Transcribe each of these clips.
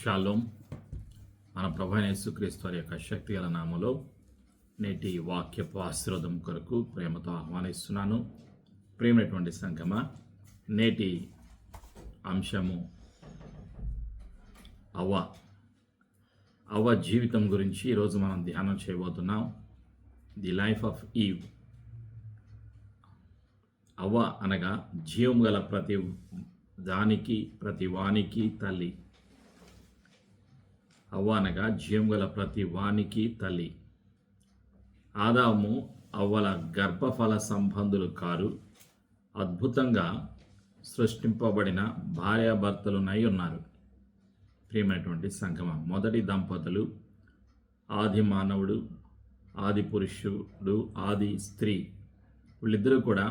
Shalom. మన ప్రభు అయిన యేసుక్రీస్తు వారి యొక్క శక్తిగల నామములో నేటి వాక్యపు ఆశీర్వాదం కొరకు ప్రేమతో ఆహ్వానిస్తున్నాను. ప్రేమైనటువంటి సంగమా, నేటి అంశము అవ్వ జీవితం గురించి ఈరోజు మనం ధ్యానం చేయబోతున్నాం. ది లైఫ్ ఆఫ్ ఈవ్. అవ్వ అనగా జీవం గల ప్రతి దానికి, ప్రతి వానికి తల్లి. అవ్వ అనగా జీవం గల ప్రతి వానికి తల్లి. ఆదాము అవ్వల గర్భఫల సంబంధులు కారు, అద్భుతంగా సృష్టింపబడిన భార్యాభర్తలునై ఉన్నారు. ప్రియమైనటువంటి సంగమం, మొదటి దంపతులు ఆది మానవుడు, ఆది పురుషుడు, ఆది స్త్రీ, వీళ్ళిద్దరూ కూడా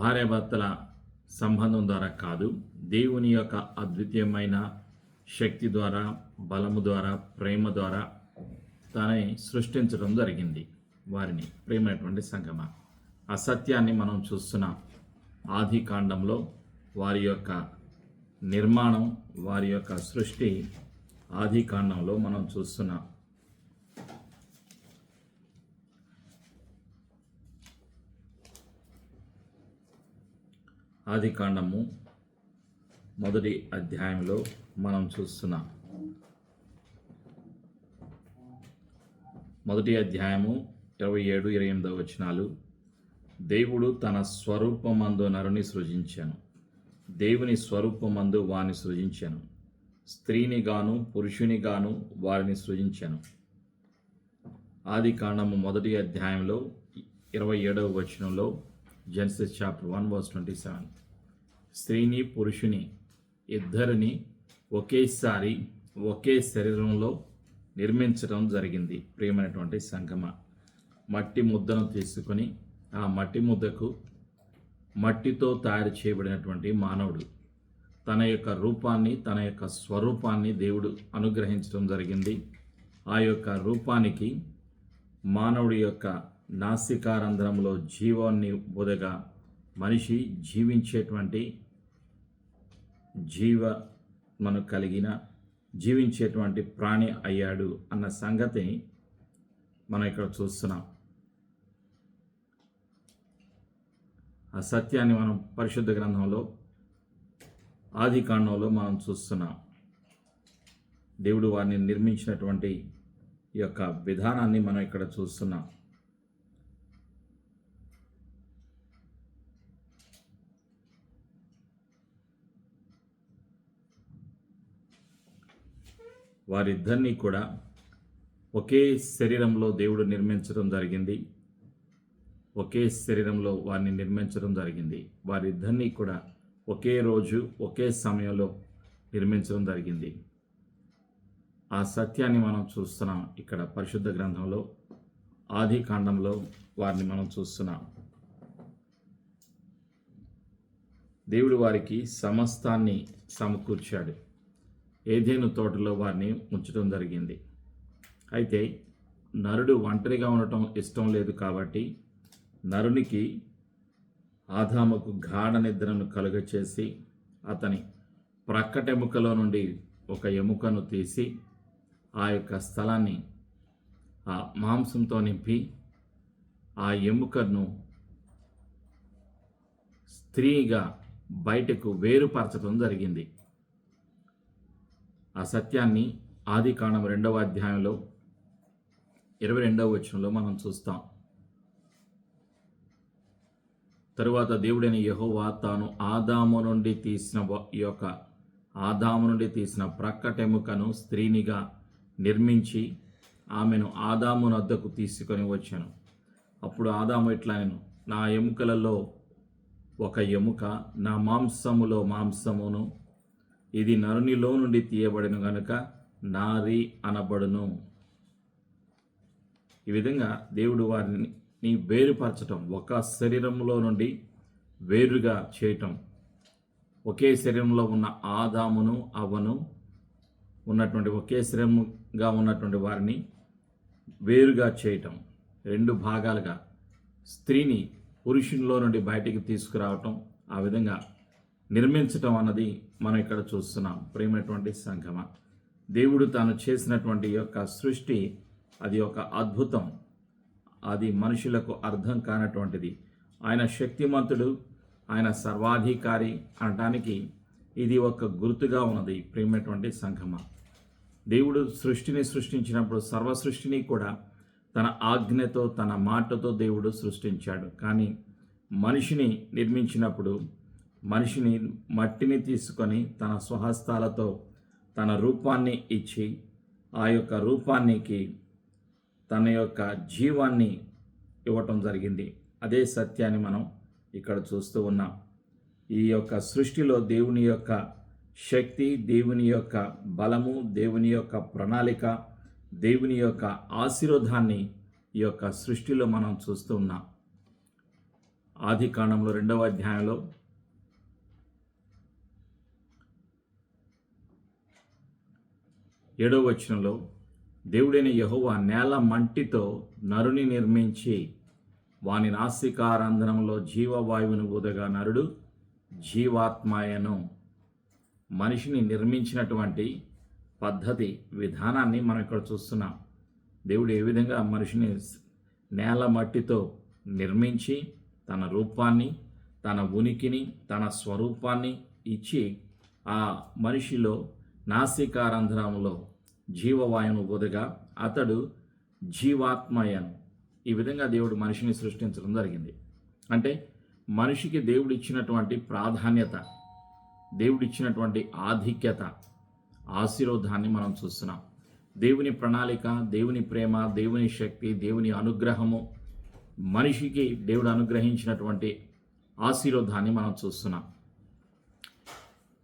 భార్యాభర్తల సంబంధం ద్వారా కాదు, దేవుని యొక్క అద్వితీయమైన శక్తి ద్వారా, బలము ద్వారా, ప్రేమ ద్వారా తానే సృష్టించడం జరిగింది వారిని. ప్రేమైనటువంటి సంగమ, ఆ సత్యాన్ని మనం చూస్తున్నాం. ఆది కాండంలో వారి యొక్క నిర్మాణం, వారి యొక్క సృష్టి ఆది కాండంలో మనం చూస్తున్నాం. ఆది కాండము మొదటి అధ్యాయంలో మనం చూస్తున్నాం. మొదటి అధ్యాయము 27-28 వచనాలు. దేవుడు తన స్వరూపమందు నరుని సృజించాను, దేవుని స్వరూపమందు వారిని సృజించాను, స్త్రీని గాను పురుషుని గాను వారిని సృజించాను. ఆది కాండము మొదటి అధ్యాయంలో 27వ వచనంలో, జెనసిస్ చాప్టర్ 1:27, స్త్రీని పురుషుని ఇద్దరిని ఒకేసారి ఒకే శరీరంలో నిర్మించడం జరిగింది. ప్రియమైనటువంటి సంగమ, మట్టి ముద్దను తీసుకొని ఆ మట్టి ముద్దకు మట్టితో తయారు చేయబడినటువంటి మానవుడు తన యొక్క రూపాన్ని, తన యొక్క స్వరూపాన్ని దేవుడు అనుగ్రహించడం జరిగింది. ఆ యొక్క రూపానికి మానవుడి యొక్క నాసికారంధ్రంలో జీవాన్ని బోధగా మనిషి జీవించేటువంటి మనకు కలిగిన జీవించేటువంటి ప్రాణి అయ్యాడు అన్న సంగతిని మనం ఇక్కడ చూస్తున్నాం. ఆ సత్యాన్ని మనం పరిశుద్ధ గ్రంథంలో ఆది కాండంలో మనం చూస్తున్నాం. దేవుడు వారిని నిర్మించినటువంటి ఈ యొక్క విధానాన్ని మనం ఇక్కడ చూస్తున్నాం. వారిద్దరినీ కూడా ఒకే శరీరంలో దేవుడు నిర్మించడం జరిగింది. ఒకే శరీరంలో వారిని నిర్మించడం జరిగింది. వారిద్దరినీ కూడా ఒకే రోజు, ఒకే సమయంలో నిర్మించడం జరిగింది. ఆ సత్యాన్ని మనం చూస్తున్నాం ఇక్కడ పరిశుద్ధ గ్రంథంలో ఆది కాండంలో వారిని మనం చూస్తున్నాం. దేవుడు వారికి సమస్తాన్ని సమకూర్చాడు. ఏదెను తోటలో వారిని ఉంచడం జరిగింది. అయితే నరుడు ఒంటరిగా ఉండటం ఇష్టం లేదు కాబట్టి నరునికి ఆదాముకు గాఢ నిద్రను కలుగచేసి అతని ప్రక్కటెముకలో నుండి ఒక ఎముకను తీసి ఆ యొక్క స్థలాన్ని ఆ మాంసంతో నింపి ఆ ఎముకను స్త్రీగా బయటకు వేరుపరచడం జరిగింది. ఆ సత్యాన్ని ఆది కాండం 2వ అధ్యాయంలో 22వ వచనంలో మనం చూస్తాం. తరువాత దేవుడైన యెహోవా తాను ఆదాము నుండి తీసిన ప్రక్కటెముకను స్త్రీనిగా నిర్మించి ఆమెను ఆదాము వద్దకు తీసుకొని వచ్చాను. అప్పుడు ఆదాము ఇట్లా, నా ఎముకలలో ఒక ఎముక, నా మాంసములో మాంసమును, ఇది నరునిలో నుండి తీయబడిన గనుక నారి అనబడును. ఈ విధంగా దేవుడు వారిని వేరుపరచటం, ఒక శరీరంలో నుండి వేరుగా చేయటం, ఒకే శరీరంలో ఉన్న ఆదామును అవ్వను ఉన్నటువంటి ఒకే శరీరంగా ఉన్నటువంటి వారిని వేరుగా చేయటం, రెండు భాగాలుగా స్త్రీని పురుషునిలో నుండి బయటికి తీసుకురావటం, ఆ విధంగా నిర్మించటం అన్నది మనం ఇక్కడ చూస్తున్నాం. ప్రేమైనటువంటి సంఘమ, దేవుడు తాను చేసినటువంటి యొక్క సృష్టి అది ఒక అద్భుతం. అది మనుషులకు అర్థం కానటువంటిది. ఆయన శక్తిమంతుడు, ఆయన సర్వాధికారి అనటానికి ఇది ఒక గుర్తుగా ఉన్నది. ప్రేమైనటువంటి సంఘమ, దేవుడు సృష్టిని సృష్టించినప్పుడు సర్వ సృష్టిని కూడా తన ఆజ్ఞతో తన మాటతో దేవుడు సృష్టించాడు. కానీ మనిషిని నిర్మించినప్పుడు మనిషిని మట్టిని తీసుకొని తన స్వహస్తాలతో తన రూపాన్ని ఇచ్చి ఆ యొక్క రూపానికి తన యొక్క జీవాన్ని ఇవ్వటం జరిగింది. అదే సత్యాన్ని మనం ఇక్కడ చూస్తూ ఉన్నాం. ఈ యొక్క సృష్టిలో దేవుని యొక్క శక్తి, దేవుని యొక్క బలము, దేవుని యొక్క ప్రణాళిక, దేవుని యొక్క ఆశీర్వాదాన్ని ఈ యొక్క సృష్టిలో మనం చూస్తూ ఉన్నాం. ఆదికాండంలో 2వ అధ్యాయంలో 7వ వచనంలో దేవుడైన యెహోవా నేల మంటితో నరుని నిర్మించి వాని నాసికారంధ్రంలో జీవవాయువును ఊదగా నరుడు జీవాత్మాయను. మనిషిని నిర్మించినటువంటి పద్ధతి విధానాన్ని మనం ఇక్కడ చూస్తున్నాం. దేవుడు ఏ విధంగా మనిషిని నేల మట్టితో నిర్మించి తన రూపాన్ని, తన ఉనికిని, తన స్వరూపాన్ని ఇచ్చి ఆ మనిషిలో నాసికారంధ్రంలో జీవవాయువును ఊదగా అతడు జీవాత్మయను. ఈ విధంగా దేవుడు మనిషిని సృష్టించడం జరిగింది. అంటే మనిషికి దేవుడు ఇచ్చినటువంటి ప్రాధాన్యత, దేవుడిచ్చినటువంటి ఆధిక్యత, ఆశీర్వాదాన్ని మనం చూస్తున్నాం. దేవుని ప్రణాళిక, దేవుని ప్రేమ, దేవుని శక్తి, దేవుని అనుగ్రహము, మనిషికి దేవుడు అనుగ్రహించినటువంటి ఆశీర్వాదాన్ని మనం చూస్తున్నాం.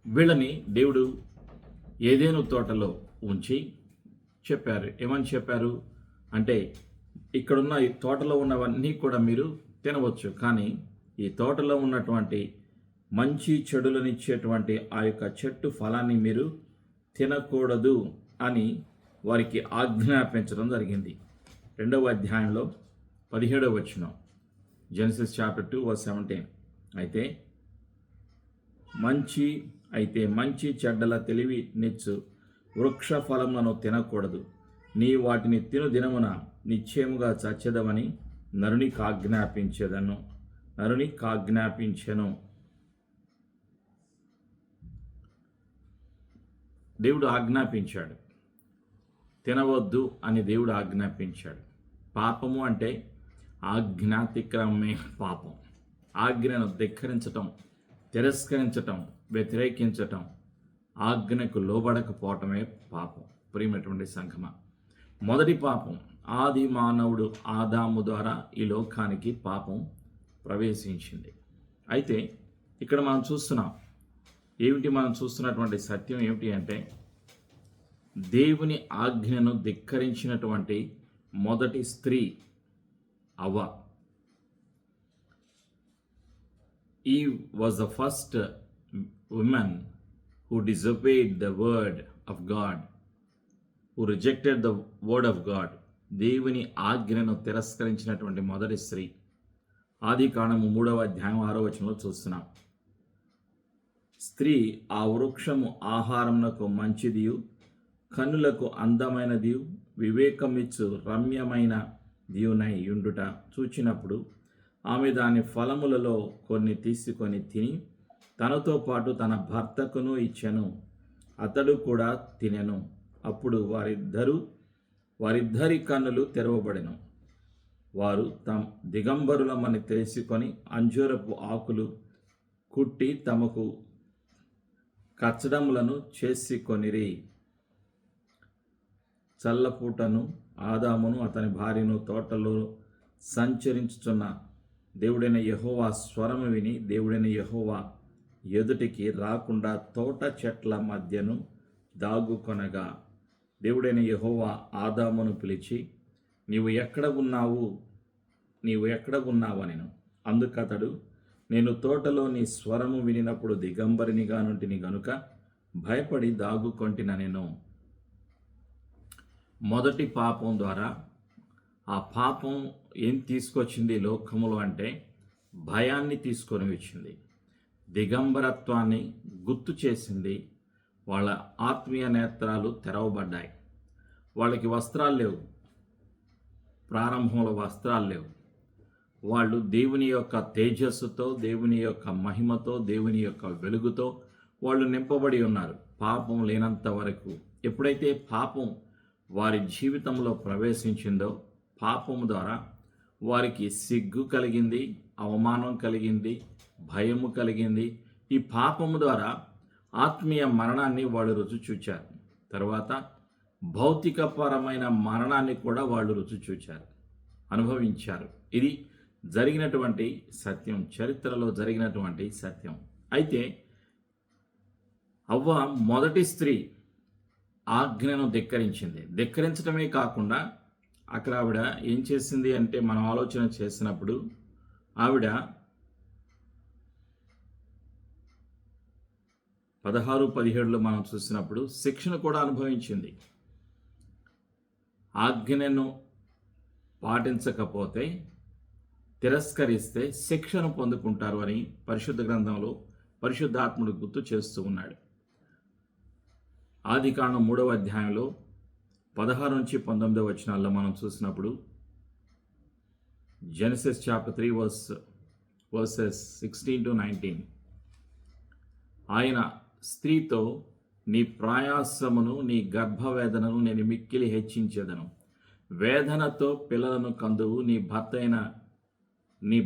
వీళ్ళని దేవుడు ఏదెను తోటలో ఉంచి చెప్పారు. ఏమని చెప్పారు అంటే, ఇక్కడున్న ఈ తోటలో ఉన్నవన్నీ కూడా మీరు తినవచ్చు, కానీ ఈ తోటలో ఉన్నటువంటి మంచి చెడులనిచ్చేటువంటి ఆ యొక్క చెట్టు ఫలాన్ని మీరు తినకూడదు అని వారికి ఆజ్ఞాపించడం జరిగింది. 2వ అధ్యాయంలో 17వ వచనం, జెనసిస్ చాప్టర్ 2:17. అయితే మంచి చెడ్డల తెలివి నిచ్చు వృక్ష ఫలములను తినకూడదు, నీ వాటిని తిను దినమున నిశ్చయముగా చచ్చెదవని నరునికి ఆజ్ఞాపించెను. దేవుడు ఆజ్ఞాపించాడు, తినవద్దు అని దేవుడు ఆజ్ఞాపించాడు. పాపము అంటే ఆజ్ఞాతిక్రమే పాపం. ఆజ్ఞను ధిక్కరించటం, తిరస్కరించటం, వ్యతిరేకించటం, ఆజ్ఞకు లోబడకపోవటమే పాపం. ప్రియమైనటువంటి సంఘమ, మొదటి పాపం ఆది మానవుడు ఆదాము ద్వారా ఈ లోకానికి పాపం ప్రవేశించింది. అయితే ఇక్కడ మనం చూస్తున్నటువంటి సత్యం ఏమిటి అంటే, దేవుని ఆజ్ఞను ధిక్కరించినటువంటి మొదటి స్త్రీ అవ్వ. Eve was the first woman who disobeyed the word of God, who rejected the word of God. దేవుని ఆజ్ఞను తిరస్కరించినటువంటి మొదటి స్త్రీ. ఆదికాండము 3వ అధ్యాయం 6వ వచనంలో చూస్తున్నాం. స్త్రీ ఆ వృక్షము ఆహారమునకు మంచిదియు, కన్నులకు అందమైనదియు, వివేకమిచ్చు రమ్యమైన దీవునై యుండుట చూచినప్పుడు ఆమె దాని ఫలములలో కొన్ని తీసుకొని తిని తనతో పాటు తన భర్తకును ఇచ్చెను, అతడు కూడా తినెను. అప్పుడు వారిద్దరి కన్నులు తెరవబడెను. వారు తమ దిగంబరులమని తెలుసుకొని అంజూరపు ఆకులు కుట్టి తమకు కచ్చడములను చేసుకొనిరి. చల్లపూటను ఆదామును అతని భార్యను తోటలో సంచరించుచున్న దేవుడైన యెహోవా స్వరము విని దేవుడైన యెహోవా ఎదుటికి రాకుండా తోట చెట్ల మధ్యను దాగుకొనగా దేవుడైన యెహోవా ఆదామును పిలిచి, నీవు ఎక్కడ ఉన్నావనెను. అందుకతడు, నేను తోటలో నీ స్వరము వినినప్పుడు దిగంబరినిగా నుంటిని గనుక భయపడి దాగుకొంటినెను. మొదటి పాపం ద్వారా ఆ పాపం ఏం తీసుకొచ్చింది లోకములో అంటే భయాన్ని తీసుకొని వచ్చింది. దిగంబరత్వాన్ని గుర్తు చేసింది. వాళ్ళ ఆత్మీయ నేత్రాలు తెరవబడ్డాయి. వాళ్ళకి వస్త్రాలు లేవు, ప్రారంభంలో వస్త్రాలు లేవు. వాళ్ళు దేవుని యొక్క తేజస్సుతో, దేవుని యొక్క మహిమతో, దేవుని యొక్క వెలుగుతో వాళ్ళు నింపబడి ఉన్నారు పాపం లేనంత వరకు. ఎప్పుడైతే పాపం వారి జీవితంలో ప్రవేశించిందో, పాపం ద్వారా వారికి సిగ్గు కలిగింది, అవమానం కలిగింది, భయము కలిగింది. ఈ పాపము ద్వారా ఆత్మీయ మరణాన్ని వాళ్ళు రుచి చూచారు. తర్వాత భౌతికపరమైన మరణాన్ని కూడా వాళ్ళు రుచి చూచారు, అనుభవించారు. ఇది జరిగినటువంటి సత్యం, చరిత్రలో జరిగినటువంటి సత్యం. అయితే అవ్వ మొదటి స్త్రీ ఆజ్ఞను ధిక్కరించింది. ధిక్కరించడమే కాకుండా అక్కడ ఆవిడ ఏం చేసింది అంటే, మనం ఆలోచన చేసినప్పుడు ఆవిడ 16-17లో మనం చూసినప్పుడు శిక్షణ కూడా అనుభవించింది. ఆజ్ఞను పాటించకపోతే, తిరస్కరిస్తే శిక్షను పొందుకుంటారు అని పరిశుద్ధ గ్రంథంలో పరిశుద్ధాత్ముడు గుర్తు చేస్తూ ఉన్నాడు. ఆదికాండం 3వ అధ్యాయంలో 16-19 వచనాల్లో మనం చూసినప్పుడు, జెనసిస్ చాప్టర్ 3 వర్సెస్ 16-19, ఆయన స్త్రీతో, నీ ప్రయాసమును, నీ గర్భవేదనను నేను మిక్కిలి హెచ్చించేదను. వేదనతో పిల్లలను కందువు. నీ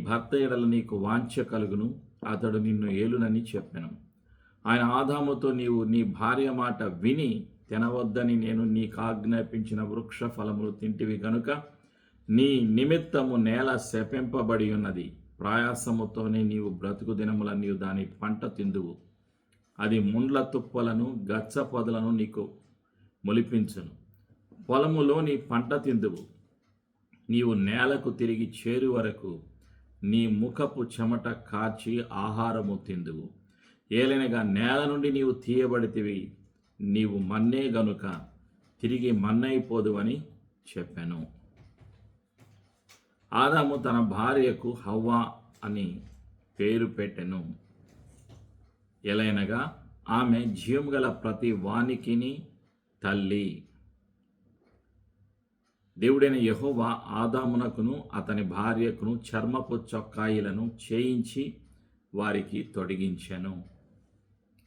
భర్త ఎడల నీకు వాంఛ కలుగును, అతడు నిన్ను ఏలునని చెప్పెను. ఆయన ఆదాముతో, నీవు నీ భార్య మాట విని తినవద్దని నేను నీకు ఆజ్ఞాపించిన వృక్ష ఫలములు తింటివి గనుక నీ నిమిత్తము నేల శపింపబడి ఉన్నది. ప్రయాసముతోనే నీవు బ్రతుకు దినములన్నీ దాని పంట తిందువు. అది ముండ్ల తుప్పలను, గచ్చ పొదలను నీకు మొలిపించును. పొలములో నీ పంట తిందువు. నీవు నేలకు తిరిగి చేరు వరకు నీ ముఖపు చెమట కార్చి ఆహారము తిందువు. ఏలైనగా నేల నుండి నీవు తీయబడితివి, నీవు మన్నే గనుక తిరిగి మన్నైపోదు అని చెప్పాను. ఆదాము తన భార్యకు హవ్వ అని పేరు పెట్టెను. ఎలైనగా ఆమె జీవం గల ప్రతి వానికిని తల్లి. దేవుడైన యెహోవా ఆదామునకును అతని భార్యకును చర్మపు చొక్కాయిలను చేయించి వారికి తొడిగించెను.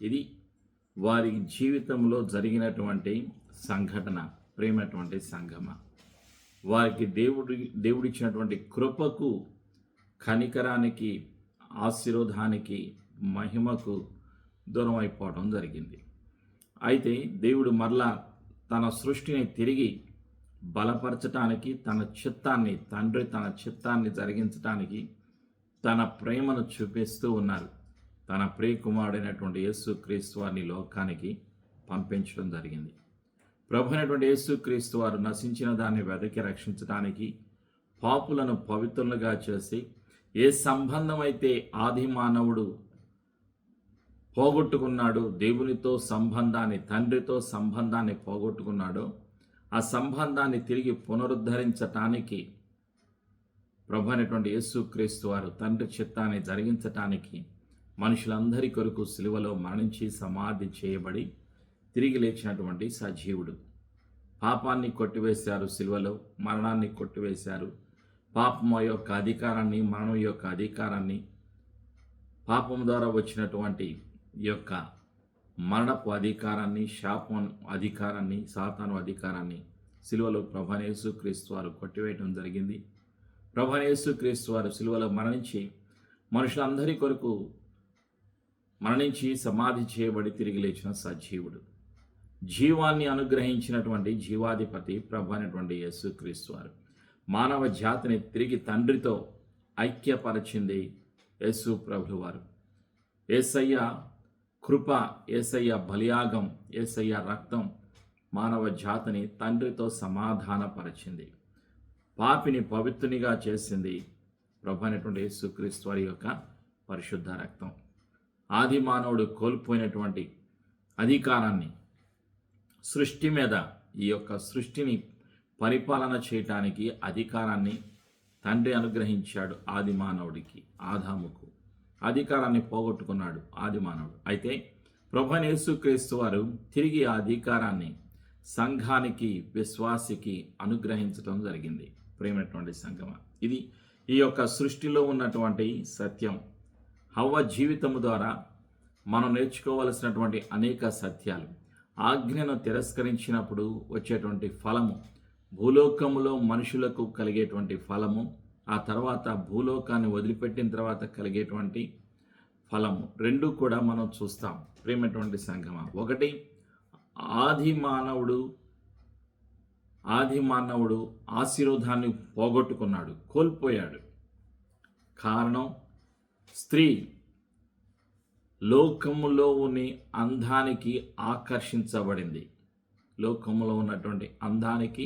ఇది వారి జీవితంలో జరిగినటువంటి సంఘటన. ప్రేమటువంటి సంగమ, వారికి దేవుడిచ్చినటువంటి కృపకు, కనికరానికి, ఆశీర్వాదానికి, మహిమకు దూరం అయిపోవడం జరిగింది. అయితే దేవుడు మరలా తన సృష్టిని తిరిగి బలపరచటానికి, తండ్రి తన చిత్తాన్ని జరిగించటానికి తన ప్రేమను చూపిస్తూ ఉన్నారు. తన ప్రియకుమారుడైనటువంటి యేసుక్రీస్తు వారిని లోకానికి పంపించడం జరిగింది. ప్రభు అయినటువంటి యేసుక్రీస్తు వారు నశించిన దాన్ని వెదకి రక్షించడానికి, పాపులను పవిత్రులుగా చేసి, ఏ సంబంధం అయితే ఆది మానవుడు పోగొట్టుకున్నాడు, దేవునితో సంబంధాన్ని, తండ్రితో సంబంధాన్ని పోగొట్టుకున్నాడో, ఆ సంబంధాన్ని తిరిగి పునరుద్ధరించటానికి ప్రభు అయినటువంటి యేసుక్రీస్తు వారు తండ్రి చిత్తాన్ని జరిగించటానికి మనుషులందరి కొరకు సిలువలో మరణించి సమాధి చేయబడి తిరిగి లేచినటువంటి సజీవుడు. పాపాన్ని కొట్టివేశారు, సిలువలో మరణాన్ని కొట్టివేశారు. పాపం యొక్క అధికారాన్ని, మరణం యొక్క అధికారాన్ని, పాపం ద్వారా వచ్చినటువంటి యొక్క మరణపు అధికారాన్ని, శాపం అధికారాన్ని, సాతాను అధికారాన్ని సిలువలో ప్రభు యేసుక్రీస్తు వారు కొట్టివేయడం జరిగింది. ప్రభు యేసుక్రీస్తు వారు సిలువలో మరణించి మనుషులందరి కొరకు మరణించి సమాధి చేయబడి తిరిగి లేచిన సజీవుడు. జీవాన్ని అనుగ్రహించినటువంటి జీవాధిపతి ప్రభు అయినటువంటి యేసుక్రీస్తు వారు మానవ జాతిని తిరిగి తండ్రితో ఐక్యపరచింది యేసు ప్రభువు వారు. యేసయ్య కృప, యేసయ్య బలియాగం, యేసయ్య రక్తం మానవ జాతిని తండ్రితో సమాధానపరిచింది. పాపిని పవిత్రునిగా చేసింది ప్రభు అయినటువంటి యేసుక్రీస్తు వారి యొక్క పరిశుద్ధ రక్తం. ఆది మానవుడు కోల్పోయినటువంటి అధికారాన్ని, సృష్టి మీద, ఈ యొక్క సృష్టిని పరిపాలన చేయటానికి అధికారాన్ని తండ్రి అనుగ్రహించాడు ఆది మానవుడికి, ఆదాముకు. అధికారాన్ని పోగొట్టుకున్నాడు ఆది మానవుడు. అయితే ప్రభువైన యేసుక్రీస్తు వారు తిరిగి ఆ అధికారాన్ని సంఘానికి, విశ్వాసికి అనుగ్రహించడం జరిగింది. ప్రేమైనటువంటి సంఘమా, ఇది ఈ యొక్క సృష్టిలో ఉన్నటువంటి సత్యం. హవ్వ జీవితము ద్వారా మనం నేర్చుకోవలసినటువంటి అనేక సత్యాలు. ఆజ్ఞను తిరస్కరించినప్పుడు వచ్చేటువంటి ఫలము, భూలోకములో మనుషులకు కలిగేటువంటి ఫలము, ఆ తర్వాత భూలోకాన్ని వదిలిపెట్టిన తర్వాత కలిగేటువంటి ఫలము, రెండు కూడా మనం చూస్తాం. ప్రేమైనటువంటి సంఘమా, ఒకటి ఆది మానవుడు ఆశీర్వాదాన్ని పోగొట్టుకున్నాడు, కోల్పోయాడు. కారణం స్త్రీ లోకములో ఉన్న అందానికి ఆకర్షించబడింది. లోకములో ఉన్నటువంటి అందానికి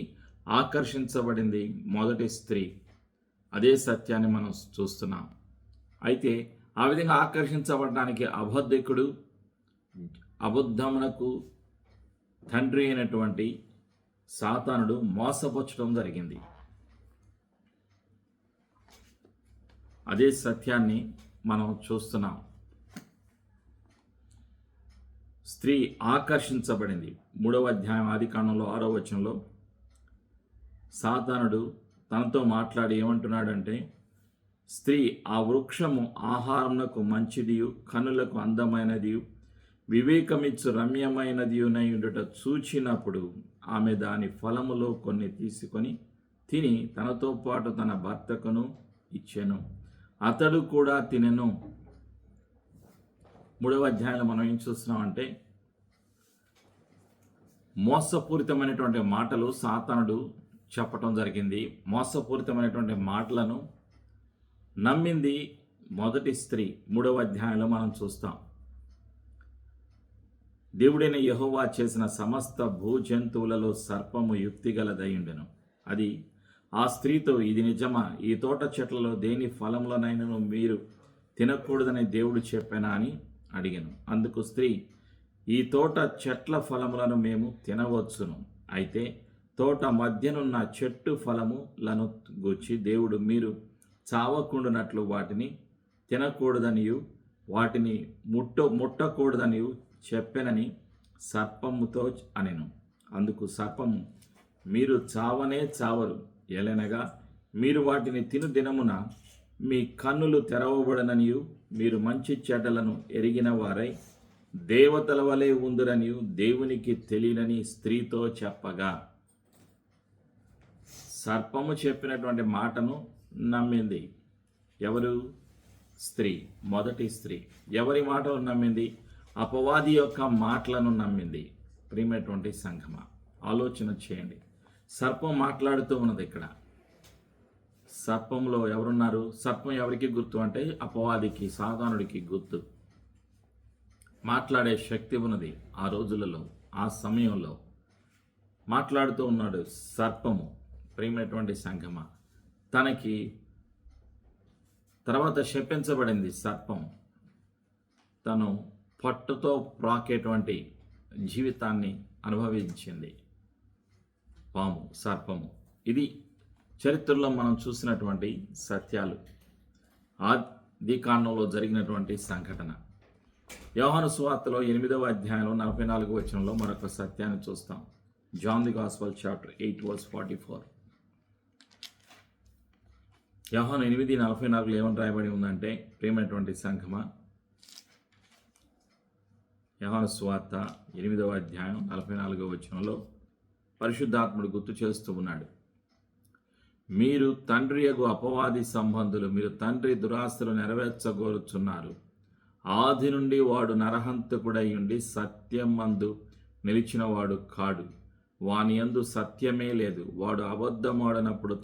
ఆకర్షించబడింది మొదటి స్త్రీ. అదే సత్యాన్ని మనం చూస్తున్నాం. అయితే ఆ విధంగా ఆకర్షించబడడానికి అబద్ధమునకు తండ్రి అయినటువంటి సాతానుడు మోసపుచ్చడం జరిగింది. అదే సత్యాన్ని మనం చూస్తున్నాం. స్త్రీ ఆకర్షించబడింది. 3వ అధ్యాయం ఆదికాండంలో 6వ వచనంలో సాతానుడు తనతో మాట్లాడి ఏమంటున్నాడంటే, స్త్రీ ఆ వృక్షము ఆహారమునకు మంచిదియు, కనులకు అందమైనదియు, వివేకమిచ్చు రమ్యమైనదియునయుండుట చూచినప్పుడు ఆమె దాని ఫలములో కొన్ని తీసుకొని తిని తనతో పాటు తన భర్తకును ఇచ్చెను, అతడు కూడా తినెను. 3వ అధ్యాయంలో మనం ఏం చూస్తున్నామంటే, మోసపూరితమైనటువంటి మాటలు సాతానుడు చెప్పటం జరిగింది. మోసపూరితమైనటువంటి మాటలను నమ్మింది మొదటి స్త్రీ. 3వ అధ్యాయంలో మనం చూస్తాం. దేవుడైన యెహోవా చేసిన సమస్త భూజంతువులలో సర్పము యుక్తిగలదయుండెను. అది ఆ స్త్రీతో, ఇది నిజమా? ఈ తోట చెట్లలో దేని ఫలంలోనైనా మీరు తినకూడదని దేవుడు చెప్పానా అని అడిగాను. అందుకు స్త్రీ, ఈ తోట చెట్ల ఫలములను మేము తినవచ్చును, అయితే తోట మధ్యనున్న చెట్టు ఫలములను గూర్చి దేవుడు మీరు చావకుండునట్లు వాటిని తినకూడదనియు వాటిని ముట్టకూడదనియు చెప్పెనని సర్పముతో అనెను. అందుకు సర్పము, మీరు చావనే చావరు, ఎలనగా మీరు వాటిని తిను దినమున మీ కన్నులు తెరవబడననియు మీరు మంచి చెడ్డలను ఎరిగిన వారై దేవతల వలె ఉందురనియు దేవునికి తెలియనని స్త్రీతో చెప్పగా, సర్పము చెప్పినటువంటి మాటను నమ్మింది. ఎవరు? స్త్రీ, మొదటి స్త్రీ. ఎవరి మాటలు నమ్మింది? అపవాది యొక్క మాటలను నమ్మింది. ప్రియమైనటువంటి సంఘమా, ఆలోచన చేయండి. సర్పం మాట్లాడుతూ ఉన్నది ఇక్కడ. సర్పంలో ఎవరున్నారు? సర్పం ఎవరికి గుర్తు అంటే అపవాదికి, సాతానుడికి గుర్తు. మాట్లాడే శక్తి ఉన్నది ఆ రోజులలో, ఆ సమయంలో మాట్లాడుతూ ఉన్నాడు సర్పము. ప్రియమైనటువంటి సంఘమా, తనకి తర్వాత శపించబడింది సర్పం. తను పట్టుతో ప్రాకేటువంటి జీవితాన్ని అనుభవించింది పాము, సర్పము. ఇది చరిత్రలో మనం చూసినటువంటి సత్యాలు, ఆదికాండంలో జరిగినటువంటి సంఘటన. యోహాను సువార్తలో 8వ అధ్యాయంలో 44వ వచనంలో మరొక సత్యాన్ని చూస్తాం. John the gospel chapter 8 verse 44. యోహాను 8:44 ఏమని రాయబడి ఉందంటే, ప్రియమైనటువంటి సంఘమా, యోహాను సువార్త 8వ అధ్యాయం 44వ వచనంలో పరిశుద్ధాత్ముడు గుర్తు చేస్తూ ఉన్నాడు, మీరు తండ్రి యగు అపవాది సంబంధులు, మీరు తండ్రి దురాశలు నెరవేర్చగోరుచున్నారు. ఆది నుండి వాడు నరహంతకుడై ఉండి సత్యమందు నిలిచినవాడు కాడు, వాని యందు సత్యమే లేదు. వాడు అబద్ధమాడనప్పుడు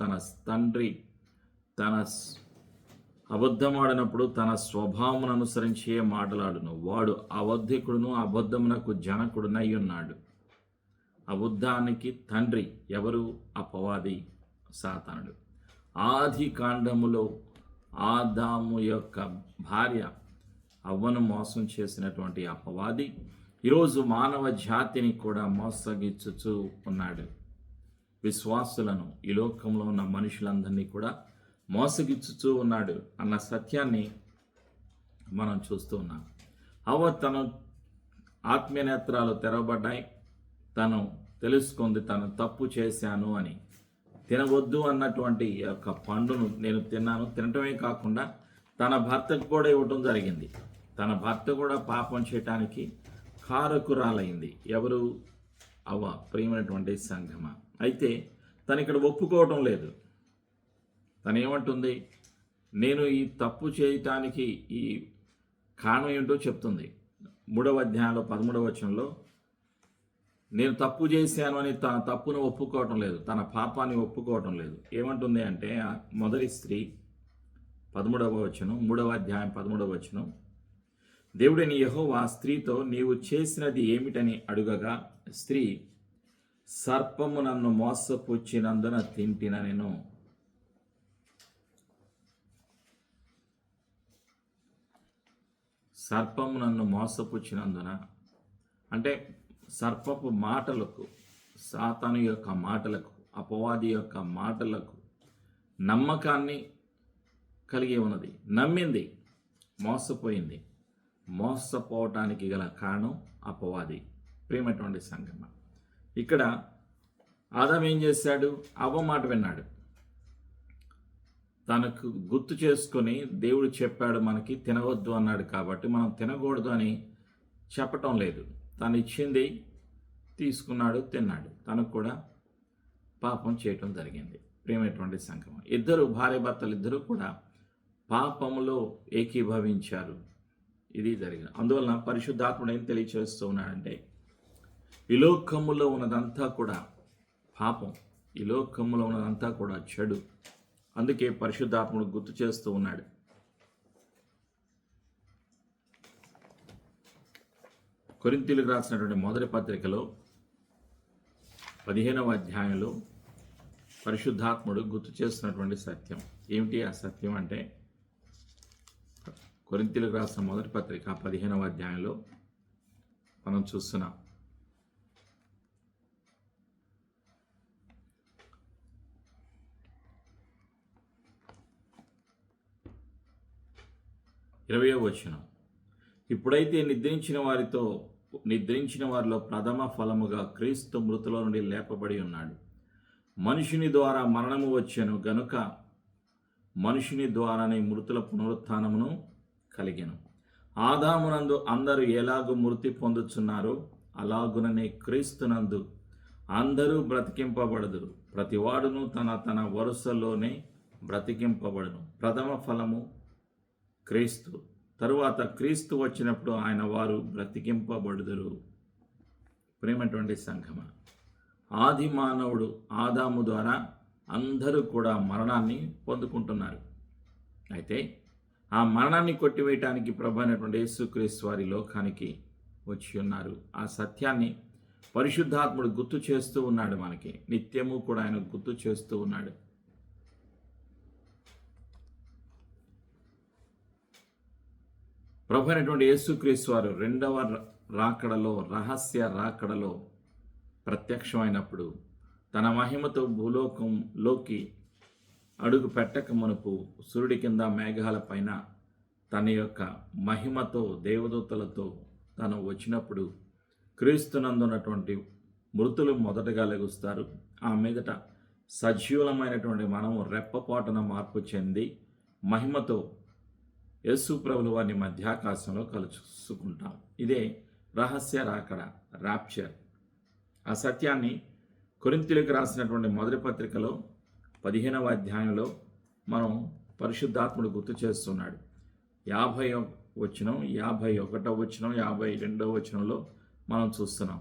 తన స్వభావమును అనుసరించే మాట్లాడును. వాడు అబద్ధికుడును అబద్ధమునకు జనకుడునై ఉన్నాడు. అబద్ధానికి తండ్రి ఎవరు? అపవాది, సాతానుడు. ఆది కాండములో ఆదాము యొక్క భార్య అవ్వను మోసం చేసినటువంటి అపవాది ఈరోజు మానవ జాతిని కూడా మోసగిచ్చుచూ ఉన్నాడు. విశ్వాసులను, ఈ లోకంలో ఉన్న మనుషులందరినీ కూడా మోసగిచ్చుచూ ఉన్నాడు అన్న సత్యాన్ని మనం చూస్తూ ఉన్నాం. హవ్వ తన ఆత్మీయ నేత్రాలు తెరవబడ్డాయి. తను తెలుసుకుంది తను తప్పు చేశాను అని. తినవద్దు అన్నటువంటి యొక్క పండును నేను తిన్నాను. తినటమే కాకుండా తన భర్తకు కూడా ఇవ్వటం జరిగింది. తన భర్త కూడా పాపం చేయటానికి కారకురాలైంది. ఎవరు? అవ్వ. ప్రియమైనటువంటి సంఘమా, అయితే తను ఇక్కడ ఒప్పుకోవటం లేదు. తను ఏమంటుంది? నేను ఈ తప్పు చేయటానికి ఈ కారణం ఏంటో చెప్తుంది. 3వ అధ్యాయంలో 13వ వచనంలో నేను తప్పు చేశాను అని తన తప్పును ఒప్పుకోవటం లేదు, తన పాపాన్ని ఒప్పుకోవటం లేదు. ఏమంటుంది అంటే మొదటి స్త్రీ 13వ వచనం, 3వ అధ్యాయం 13వ వచనం, దేవుడైన యెహోవా స్త్రీతో నీవు చేసినది ఏమిటని అడుగగా స్త్రీ, సర్పము నన్ను మోసపుచ్చినందున తింటిన నేను. సర్పము నన్ను మోసపుచ్చినందున అంటే సర్పపు మాటలకు, సాతాను యొక్క మాటలకు, అపవాది యొక్క మాటలకు నమ్మకాన్ని కలిగి ఉన్నది. నమ్మింది, మోసపోయింది. మోసపోవటానికి గల కారణం అపవాది. ప్రియమైనటువంటి సంగమ, ఇక్కడ ఆదాము ఏం చేశాడు? అవ్వ మాట విన్నాడు. తనకు గుర్తు చేసుకొని దేవుడు చెప్పాడు మనకి తినవద్దు అన్నాడు కాబట్టి మనం తినకూడదు అని చెప్పటం లేదు. తను ఇచ్చింది తీసుకున్నాడు, తిన్నాడు. తనకు కూడా పాపం చేయటం జరిగింది. ప్రియమైనటువంటి సంఘం, ఇద్దరు భార్యాభర్తలు ఇద్దరు కూడా పాపములో ఏకీభవించారు. ఇది జరిగింది. అందువలన పరిశుద్ధాత్ముడు ఏం తెలియచేస్తూ ఉన్నాడంటే ఈ లోకములో ఉన్నదంతా కూడా పాపం, ఈ లోకములో ఉన్నదంతా కూడా చెడు. అందుకే పరిశుద్ధాత్ముడు గుర్తు చేస్తూ ఉన్నాడు. కొరింథీయులకు రాసినటువంటి మొదటి పత్రికలో 15వ అధ్యాయంలో పరిశుద్ధాత్ముడు గుర్తు చేస్తున్నటువంటి సత్యం ఏమిటి? ఆ సత్యం అంటే కొరింథీయులకు రాసిన మొదటి పత్రిక 15వ అధ్యాయంలో మనం చూస్తున్నాం. ఇరవయో వచనం, ఇప్పుడైతే నిద్రించిన వారిలో ప్రథమ ఫలముగా క్రీస్తు మృతుల నుండి లేపబడి ఉన్నాడు. మనుషుని ద్వారా మరణము వచ్చెను గనుక మనుషుని ద్వారానే మృతుల పునరుత్థానమును కలిగెను. ఆదామునందు అందరూ ఎలాగూ మృతి పొందుచున్నారో అలాగుననే క్రీస్తునందు అందరూ బ్రతికింపబడదురు. ప్రతివాడును తన వరుసలోనే బ్రతికింపబడును. ప్రథమ ఫలము క్రీస్తు, తరువాత క్రీస్తు వచ్చినప్పుడు ఆయన వారు బ్రతికింపబడుదురు. ప్రేమటువంటి సంఘమ, ఆది మానవుడు ఆదాము ద్వారా అందరూ కూడా మరణాన్ని పొందుకుంటున్నారు. అయితే ఆ మరణాన్ని కొట్టివేయటానికి ప్రభు అయినటువంటి యేసుక్రీస్తు వారి లోకానికి వచ్చి ఉన్నారు. ఆ సత్యాన్ని పరిశుద్ధాత్ముడు గుర్తు చేస్తూ ఉన్నాడు. మనకి నిత్యము కూడా ఆయన గుర్తు చేస్తూ ఉన్నాడు. ప్రభు అయినటువంటి యేసుక్రీస్తు వారు రెండవ రాకడలో, రహస్య రాకడలో ప్రత్యక్షమైనప్పుడు తన మహిమతో భూలోకంలోకి అడుగు పెట్టక మునుపు సూర్యుడి కింద మేఘాల పైన తన యొక్క మహిమతో దేవదూతలతో తను వచ్చినప్పుడు క్రీస్తునందున్నటువంటి మృతులు మొదటగా లెగుస్తారు. ఆ మీదట సజీవులమైనటువంటి మనము రెప్పపాటున మార్పు చెంది మహిమతో యేసు ప్రభుల వారిని మధ్యాకాశంలో కలుసుకుంటాం. ఇదే రహస్య రాకడ, ర్యాప్చర్. ఆ సత్యాన్ని కొరింథీయులకు రాసినటువంటి మొదటి పత్రికలో 15వ అధ్యాయంలో మనం పరిశుద్ధాత్ముడు గుర్తు చేస్తున్నాడు. 50వ వచనం, 51వ వచనం, 52వ వచనంలో మనం చూస్తున్నాం.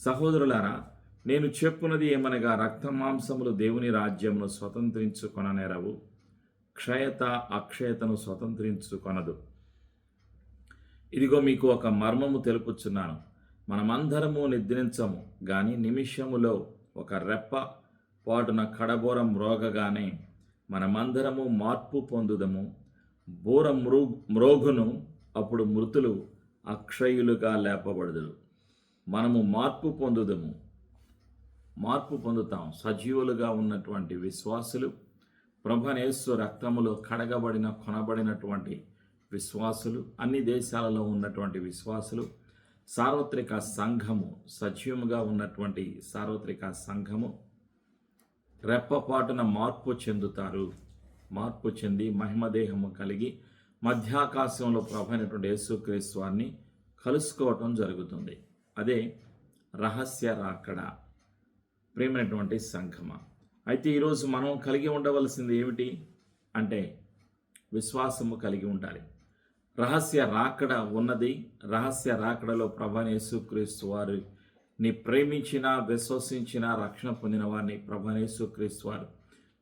సహోదరులారా, నేను చెప్పున్నది ఏమనగా రక్తమాంసములు దేవుని రాజ్యమును స్వతంత్రించుకొననేరవు, క్షయత అక్షయతను స్వతంత్రించుకొనదు. ఇదిగో మీకు ఒక మర్మము తెలుపుచున్నాను. మనమందరము నిద్రించము గాని నిమిషములో ఒక రెప్ప పాటున కడబోరం మ్రోగగానే మనమందరము మార్పు పొందుదము. బోర మ్రోగును, అప్పుడు మృతులు అక్షయులుగా లేపబడుదురు. మనము మార్పు పొందుతాం. సజీవులుగా ఉన్నటువంటి విశ్వాసులు ప్రభువైన యేసు రక్తములో కడగబడిన కొనబడినటువంటి విశ్వాసులు, అన్ని దేశాలలో ఉన్నటువంటి విశ్వాసులు, సార్వత్రిక సంఘము, సజీవముగా ఉన్నటువంటి సార్వత్రిక సంఘము రెప్పపాటున మార్పు చెందుతారు. మార్పు చెంది మహిమదేహము కలిగి మధ్యాకాశంలో ప్రభు అయినటువంటి యేసుక్రీస్తు వారిని కలుసుకోవటం జరుగుతుంది. అదే రహస్య రాకడ. ప్రియమైనటువంటి సంఘమ, అయితే ఈరోజు మనం కలిగి ఉండవలసింది ఏమిటి అంటే విశ్వాసము కలిగి ఉండాలి. రహస్య రాకడ ఉన్నది. రహస్య రాకడలో ప్రభు అయిన యేసుక్రీస్తు వారిని ప్రేమించిన, విశ్వసించిన, రక్షణ పొందిన వారిని ప్రభు అయిన యేసుక్రీస్తు వారు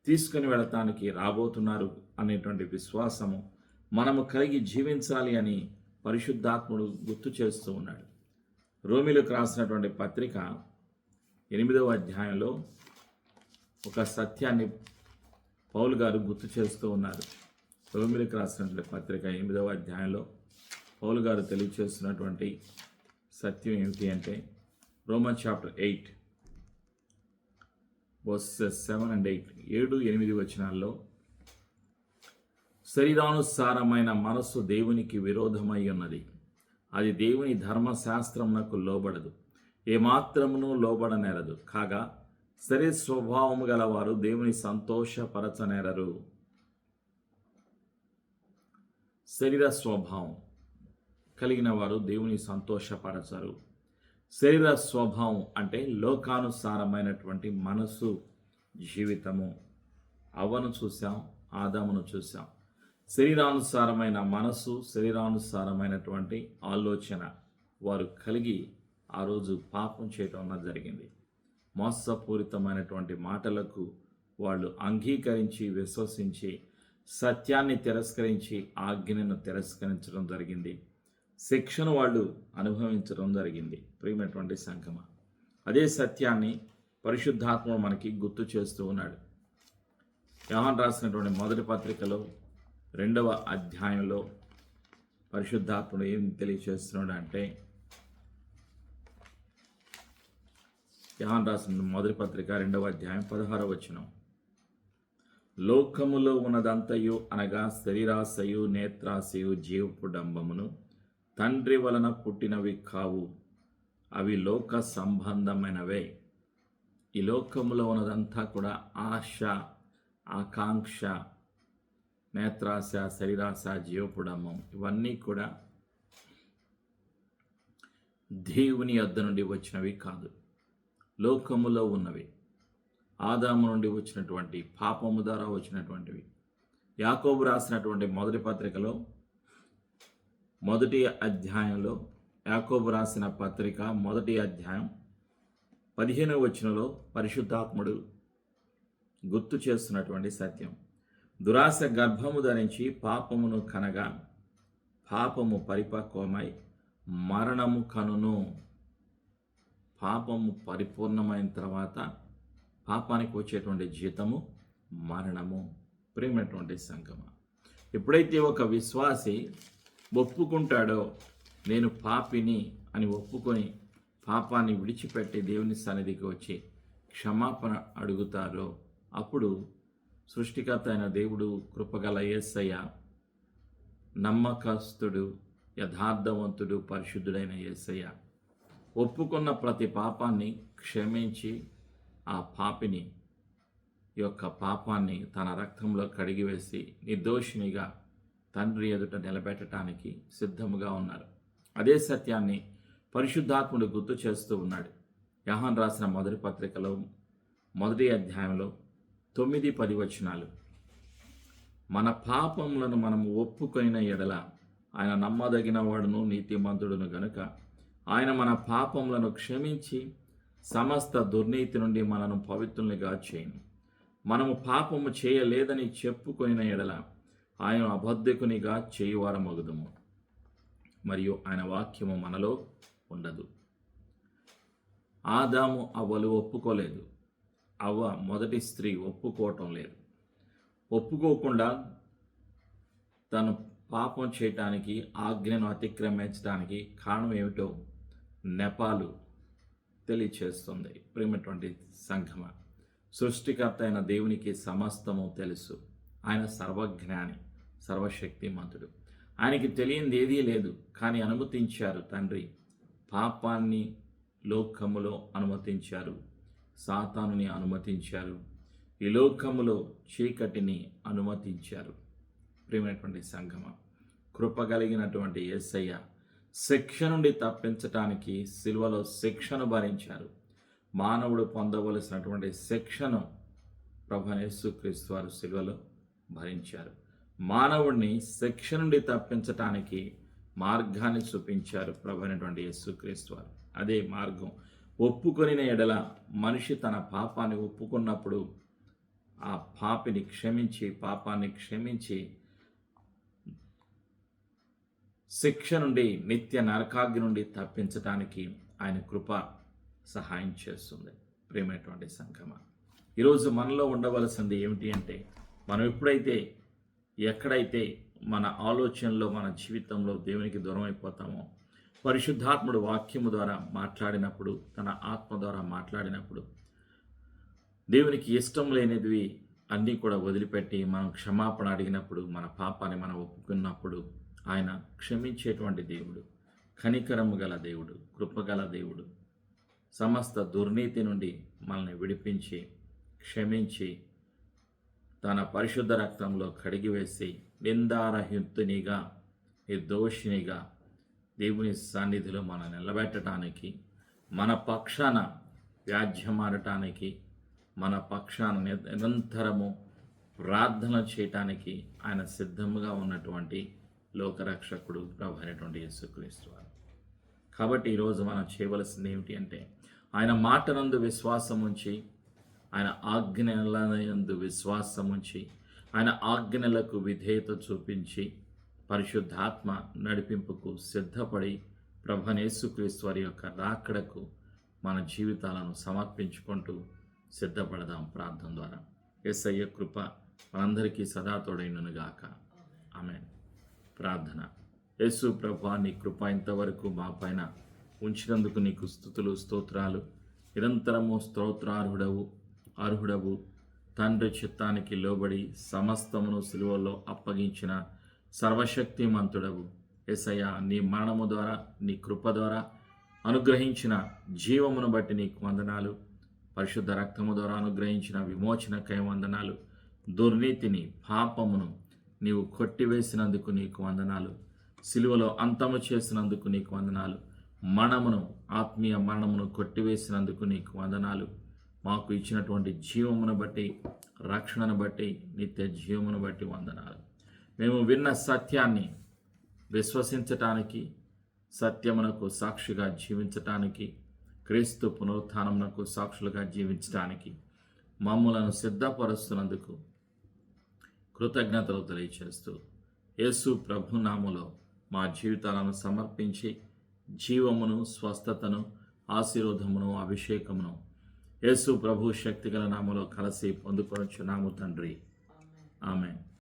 తీసుకుని వెళతానికి రాబోతున్నారు అనేటువంటి విశ్వాసము మనము కలిగి జీవించాలి అని పరిశుద్ధాత్ముడు గుర్తు చేస్తూ ఉన్నాడు. రోమీలకు రాసినటువంటి పత్రిక 8వ అధ్యాయంలో ఒక సత్యాన్ని పౌలు గారు గుర్తు చేస్తూ ఉన్నారు. రోమీలకు రాసినటువంటి పత్రిక 8వ అధ్యాయంలో పౌలు గారు తెలియచేస్తున్నటువంటి సత్యం ఏమిటి అంటే రోమన్ చాప్టర్ 8 వర్సెస్ 7 and 8, 7-8 వచనాల్లో, శరీరానుసారమైన మనస్సు దేవునికి విరోధమై ఉన్నది, అది దేవుని ధర్మశాస్త్రమునకు లోబడదు, ఏమాత్రమును లోబడనేరదు. కాగా శరీర స్వభావము గలవారు దేవుని సంతోషపరచనేరరు. శరీర స్వభావం కలిగిన వారు దేవుని సంతోషపరచరు. శరీర స్వభావం అంటే లోకానుసారమైనటువంటి మనసు జీవితము. అవ్వను చూసాం, ఆదామును చూసాం. శరీరానుసారమైన మనసు, శరీరానుసారమైనటువంటి ఆలోచన వారు కలిగి ఆ రోజు పాపం చేయటం అన్నది జరిగింది. మోసపూరితమైనటువంటి మాటలకు వాళ్ళు అంగీకరించి, విశ్వసించి, సత్యాన్ని తిరస్కరించి, ఆజ్ఞను తిరస్కరించడం జరిగింది. శిక్షను వాళ్ళు అనుభవించడం జరిగింది. ప్రియమైనటువంటి సంఘమ, అదే సత్యాన్ని పరిశుద్ధాత్మ మనకి గుర్తు చేస్తూ ఉన్నాడు. యోహాను రాసినటువంటి మొదటి పత్రికలో 2వ అధ్యాయంలో పరిశుద్ధాత్ముడు ఏం తెలియచేస్తున్నాడు అంటే, యోహాను రాసిన మొదటి పత్రిక 2వ అధ్యాయం 16వ వచనం, లోకములో ఉన్నదంతయు అనగా శరీరాశయు, నేత్రాశయు, జీవపు డంబమును తండ్రి వలన పుట్టినవి కావు, అవి లోక సంబంధమైనవే. ఈ లోకములో ఉన్నదంతా కూడా ఆశ, ఆకాంక్ష, నేత్రాశ, శరీరాశ, జీవపుడమ్మం, ఇవన్నీ కూడా దేవుని యొద్ద నుండి వచ్చినవి కాదు, లోకములో ఉన్నవి, ఆదాము నుండి వచ్చినటువంటి, పాపము ద్వారా వచ్చినటువంటివి. యాకోబు రాసినటువంటి మొదటి పత్రికలో 1వ అధ్యాయంలో, యాకోబు రాసిన పత్రిక 1వ అధ్యాయం 15వ వచనంలో పరిశుద్ధాత్ముడు గుర్తు చేస్తున్నటువంటి సత్యం, దురాశ గర్భము ధరించి పాపమును కనగా పాపము పరిపక్వమై మరణము కనును. పాపము పరిపూర్ణమైన తర్వాత పాపానికి వచ్చేటువంటి జీతము మరణము. ప్రియమైనటువంటి సంగమ, ఎప్పుడైతే ఒక విశ్వాసి ఒప్పుకుంటాడో నేను పాపిని అని ఒప్పుకొని పాపాన్ని విడిచిపెట్టి దేవుని సన్నిధికి వచ్చి క్షమాపణ అడుగుతారో అప్పుడు సృష్టికర్త అయిన దేవుడు, కృపగల యేసయ్య, నమ్మకస్తుడు, యథార్థవంతుడు, పరిశుద్ధుడైన యేసయ్య ఒప్పుకున్న ప్రతి పాపాన్ని క్షమించి ఆ పాపిని యొక్క పాపాన్ని తన రక్తంలో కడిగివేసి నిర్దోషినిగా తండ్రి ఎదుట నిలబెట్టడానికి సిద్ధముగా ఉన్నారు. అదే సత్యాన్ని పరిశుద్ధాత్ముడు గుర్తు చేస్తూ ఉన్నాడు. యోహాను రాసిన మొదటి పత్రికలో 1వ అధ్యాయంలో 9-10 వచనాలు, మన పాపములను మనము ఒప్పుకొనిన ఎడల ఆయన నమ్మదగిన వాడును, నీతిమంతుడును గనుక ఆయన మన పాపములను క్షమించి సమస్త దుర్నీతి నుండి మనను పవిత్రులుగా చేయను. మనము పాపము చేయలేదని చెప్పుకొనిన ఎడల ఆయన అబద్ధకునిగా చేయువారమగుదుము, మరియు ఆయన వాక్యము మనలో ఉండదు. ఆదాము అవ్వలు ఒప్పుకోలేదు. అవ్వ మొదటి స్త్రీ ఒప్పుకోవటం లేదు. ఒప్పుకోకుండా తను పాపం చేయటానికి, ఆజ్ఞను అతిక్రమించడానికి కారణం ఏమిటో నెపాలు తెలియచేస్తుంది. ప్రేమటువంటి సంఘమ, సృష్టికర్త అయిన దేవునికి సమస్తము తెలుసు. ఆయన సర్వజ్ఞాని, సర్వశక్తిమంతుడు. ఆయనకి తెలియంది ఏదీ లేదు, కానీ అనుమతించారు తండ్రి. పాపాన్ని లోకములో అనుమతించారు, సాతానుని అనుమతించారు, ఈ లోకములో చీకటిని అనుమతించారు. ప్రియమైనటువంటి సంగమా, కృప కలిగినటువంటి యేసయ్య శిక్ష నుండి తప్పించటానికి సిలువలో శిక్షను భరించారు. మానవుడు పొందవలసినటువంటి శిక్షను ప్రభువైన యేసుక్రీస్తు వారు సిలువలో భరించారు. మానవుడిని శిక్ష నుండి తప్పించటానికి మార్గాన్ని చూపించారు ప్రభువైనటువంటి యేసుక్రీస్తు వారు. అదే మార్గం. ఒప్పుకొనిన ఎడల మనిషి తన పాపాన్ని ఒప్పుకున్నప్పుడు ఆ పాపిని క్షమించి, పాపాన్ని క్షమించి శిక్ష నుండి, నిత్య నరకాగ్ని నుండి తప్పించటానికి ఆయన కృప సహాయం చేస్తుంది. ప్రియమైనటువంటి సంగమా, ఈరోజు మనలో ఉండవలసింది ఏమిటి అంటే, మనం ఎక్కడైతే మన ఆలోచనలో, మన జీవితంలో దేవునికి దూరం అయిపోతామో, పరిశుద్ధాత్ముడు వాక్యము ద్వారా మాట్లాడినప్పుడు, తన ఆత్మ ద్వారా మాట్లాడినప్పుడు, దేవునికి ఇష్టం లేనివి అన్నీ కూడా వదిలిపెట్టి మనం క్షమాపణ అడిగినప్పుడు, మన పాపాన్ని మనం ఒప్పుకున్నప్పుడు ఆయన క్షమించేటువంటి దేవుడు, కనికరము గల దేవుడు, కృపగల దేవుడు, సమస్త దుర్నీతి నుండి మనల్ని విడిపించి, క్షమించి, తన పరిశుద్ధ రక్తంలో కడిగివేసి, నిందారహితునిగా, నిర్దోషినిగా దేవుని సన్నిధిలో మనం నిలబెట్టడానికి, మన పక్షాన వ్యాజ్యమాడటానికి, మన పక్షాన నిరంతరము ప్రార్థన చేయటానికి ఆయన సిద్ధంగా ఉన్నటువంటి లోకరక్షకుడు ప్రభు అయినటువంటి యేసుక్రీస్తు వారు. కాబట్టి ఈరోజు మనం చేయవలసింది ఏమిటి అంటే, ఆయన మాటనందు విశ్వాసం ఉంచి, ఆయన ఆజ్ఞలందు విశ్వాసం ఉంచి, ఆయన ఆజ్ఞలకు విధేయత చూపించి, పరిశుద్ధాత్మ నడిపింపుకు సిద్ధపడి ప్రభు యేసుక్రీస్తు వారి యొక్క రాకడకు మన జీవితాలను సమర్పించుకుంటూ సిద్ధపడదాం ప్రార్థన ద్వారా. యేసయ్య కృప మనందరికీ సదా తోడైననుగాక. ఆమేన్. ప్రార్థన. యేసు ప్రభువా, నీ కృప ఇంతవరకు మా పైన ఉంచినందుకు నీకు స్తుతులు, స్తోత్రాలు. నిరంతరము అర్హుడవు తండ్రి చిత్తానికి లోబడి సమస్తమును సిలువలో అప్పగించిన సర్వశక్తిమంతుడవు యేసయ్య, నీ మరణము ద్వారా, నీ కృప ద్వారా అనుగ్రహించిన జీవమును బట్టి నీకు వందనాలు. పరిశుద్ధ రక్తము ద్వారా అనుగ్రహించిన విమోచనకై వందనాలు. దుర్నీతిని, పాపమును నీవు కొట్టివేసినందుకు నీకు వందనాలు. సిలువలో అంతము చేసినందుకు నీకు వందనాలు. మరణమును, ఆత్మీయ మరణమును కొట్టివేసినందుకు నీకు వందనాలు. మాకు ఇచ్చినటువంటి జీవమును బట్టి, రక్షణను బట్టి, నిత్య జీవమును బట్టి వందనాలు. మేము విన్న సత్యాన్ని విశ్వసించటానికి, సత్యమునకు సాక్షిగా జీవించటానికి, క్రీస్తు పునరుత్థానమునకు సాక్షులుగా జీవించడానికి మమ్ములను సిద్ధపరుస్తున్నందుకు కృతజ్ఞతలు తెలియచేస్తూ, యేసు ప్రభు నామములో మా జీవితాలను సమర్పించి జీవమును, స్వస్థతను, ఆశీర్వాదమును, అభిషేకమును యేసు ప్రభు శక్తిగల నామములో కలిసి పొందుకొనుచున్నాము తండ్రి. ఆమేన్.